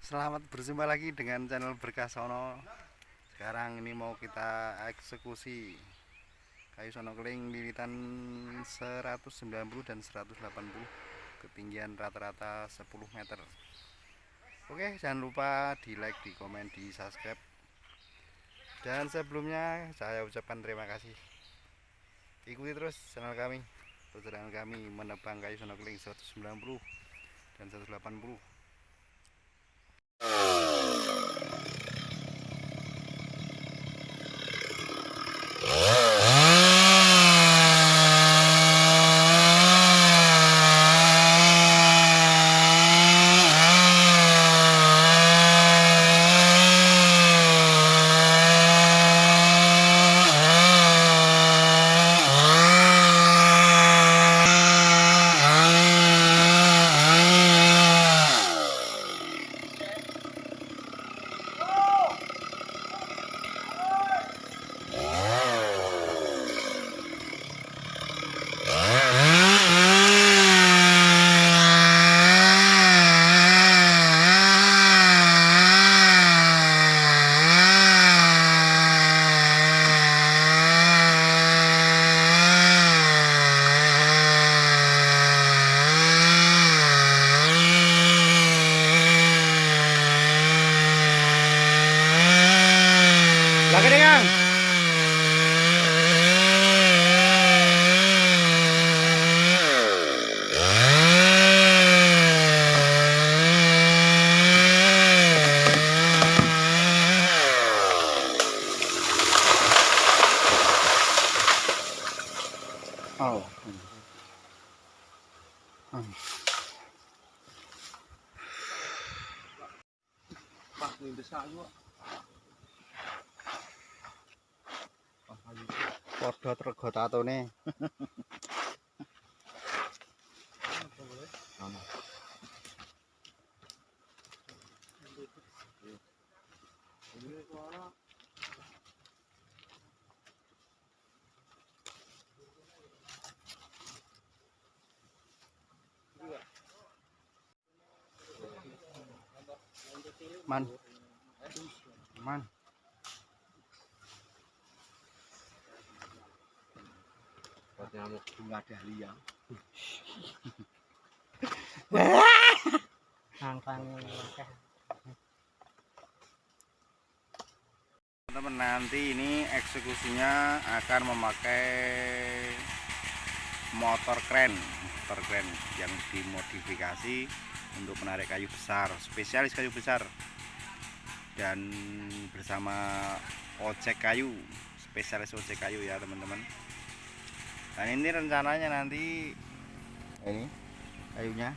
Selamat berjumpa lagi dengan channel Berkah Sono. Sekarang ini mau kita eksekusi kayu sono keling lilitan 190 dan 180, ketinggian rata-rata 10 meter. Oke, jangan lupa di like, di komen, di subscribe. Dan sebelumnya saya ucapkan terima kasih. Ikuti terus channel kami, perjalanan kami menebang kayu sono keling 190 dan 180. Lagi dengan oh. Pak lindes ayu. Podo trego tatone. Man. Man. Nyamuk bunga dahlia. Teman-teman, nanti ini eksekusinya akan memakai motor kren yang dimodifikasi untuk menarik kayu besar, spesialis kayu besar, dan bersama ojek kayu, spesialis ojek kayu ya teman-teman. Dan ini rencananya nanti ini kayunya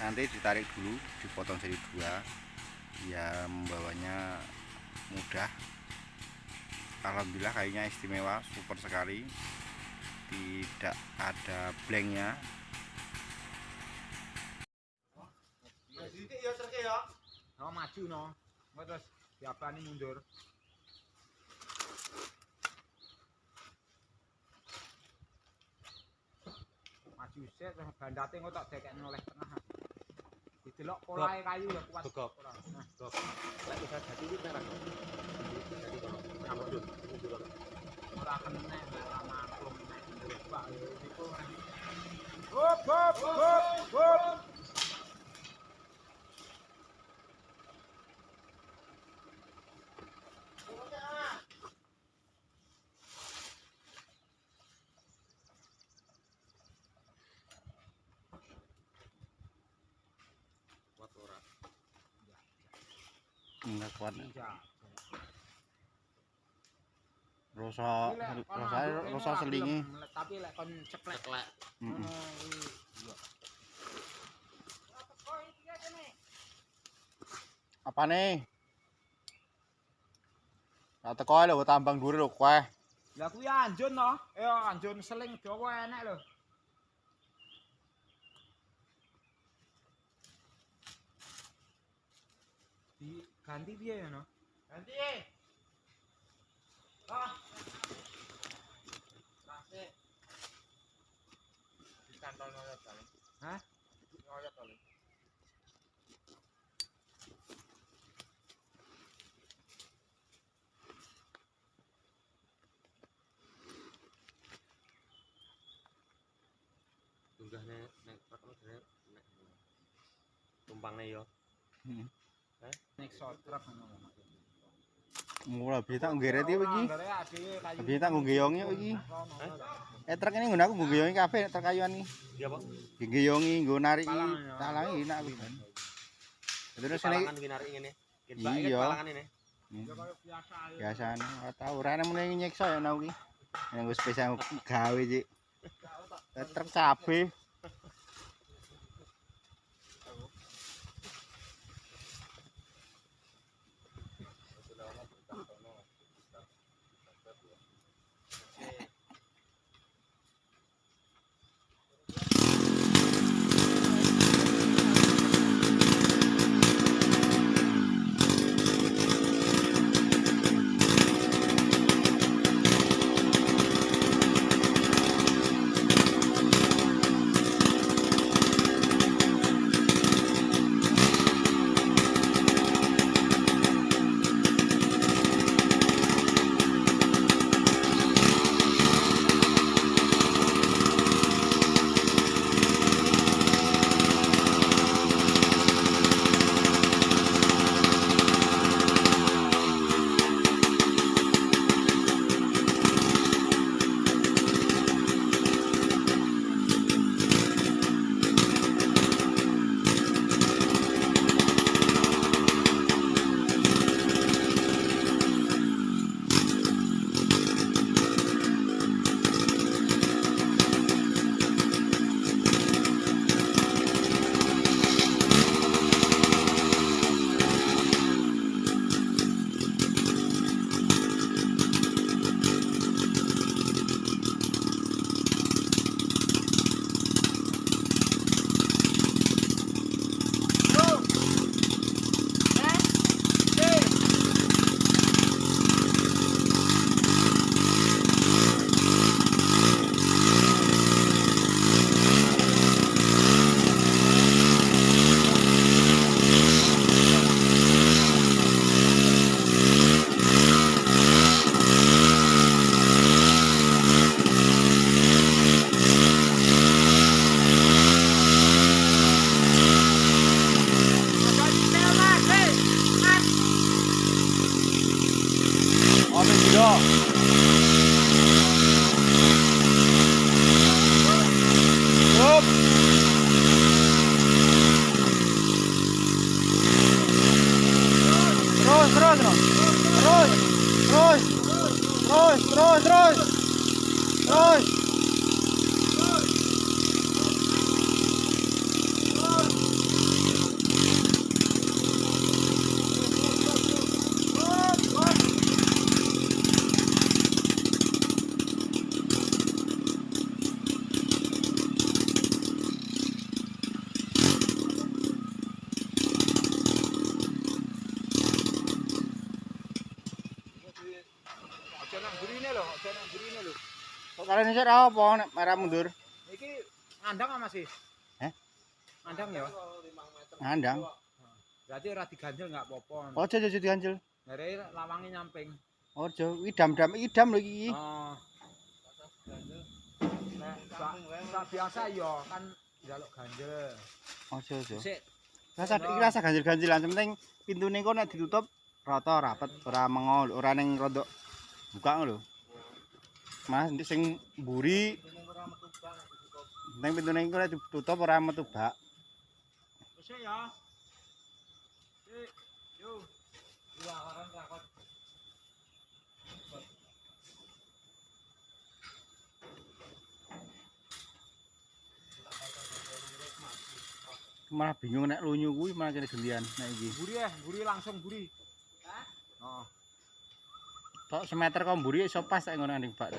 nanti ditarik dulu, dipotong jadi dua, ya membawanya mudah. Alhamdulillah kayunya istimewa, super sekali, tidak ada blanknya. Sedikit ya cerke ya. No maju no. Terus diapani mundur. Maju sik terus bandate engko tak dekekno oleh tengah. Didelok polahe kayu ya kuat ora. Nah, Gok. Lek bisa dadi iki merah. Dadi kono. Ngambut mundur. Ora kenek ora maklum nek Pak iku. Hop hop hop hop. Enggak kuat. Iya. Rosa selingi. Tapi lek kon ceklek. Iya. Apa nih? Tak teko lho tambang dhuwur lho kowe. Lah kuwi anjun to. Anjun seling dawa enek lho. Diganti piye ya no? Ganti. Ah. Kasih. Dikantol ngoyot kali. Hah? Ngoyot kali. munggahne nek truk nek tumpangnya yo. Heeh. Nek truk ngono. Mula bi tak nggeret iki iki. Anggere adike kayu. Bi tak nggeyongi iki. Truk ini nggon aku nggeyongi kabeh truk kayuan iki. Iya, Pak. Nggeyongi nggo nariki. Talangi enak aku kan. Terus ini Palangan ki narik ngene. Iya. Palangan ini. Ya kaya biasane ora tau ora muni nyiksa ya nang iki. Yang wis spesial gawe iki. Truk kabeh. Ono sira. Up. Terus. Aja nang burine lho, aja nang burine lho. Kok kalian isih apa nek marah mundur? Iki ngandang apa Mas? Heh? Ngandang ya? Ngandang. Berarti ora diganjel enggak apa-apa. Ojo diganjel. Ngare lawange nyamping. Ojo idam lho iki. Oh. Nek sak biasa ya kan njaluk ganjel. Ojo. Sik. Rasa ganjil-ganjilan, penting pintune kok nek ditutup rata rapet, ora mengol, ora ning rodok buka lho. Mas, ndek sing mburi. Penting pintune kok nek ditutup ora metu bak. Wis ya. Sik. Yo. Dua orang rakot. Malah bingung nek lunyu kuwi malah kene gentian nek iki. Buri langsung buri. Hah? Oh. Tok semeter kok mburi iso pas nek ngono ning bak.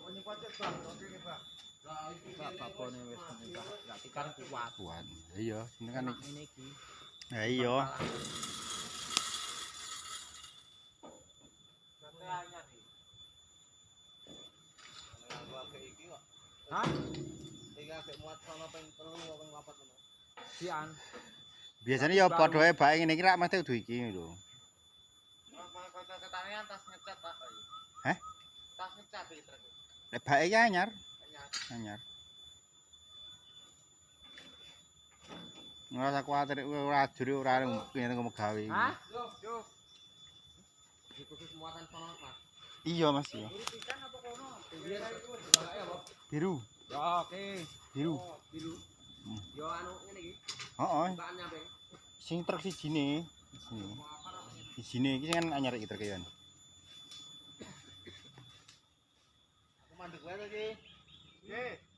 Oh nyipate Bang, oke nih Bang. Lah iki babone wis meninggal. Berarti kan kuat. Kuat. Iya, ini kan ini iki. Ha iya. Hah? Iki agek muat sono ping 3 ping 4 ngono. Sian. Biasanya ya padha wae bake ngene iki rak mesti kudu iki lho. Ketane tas ngecat Pak. Hah? Tas ngecat iki truk. Nek bake iki anyar. Anyar. Ngerasa kuwatir ora ajur ora ngene gawe. Hah? Yo. Di khusus muatan sono Mas. Iya Mas ya. Pisan apa kono? Iya, balake apa? Biru, Ya oke. biru. Biru. Hmm. Yo anu ngene iki. Heeh. Bukaannya ping. Sing truk sijine. Sijine iki kan anyar iki truk ya. Aku mandek wae to iki. Nggih.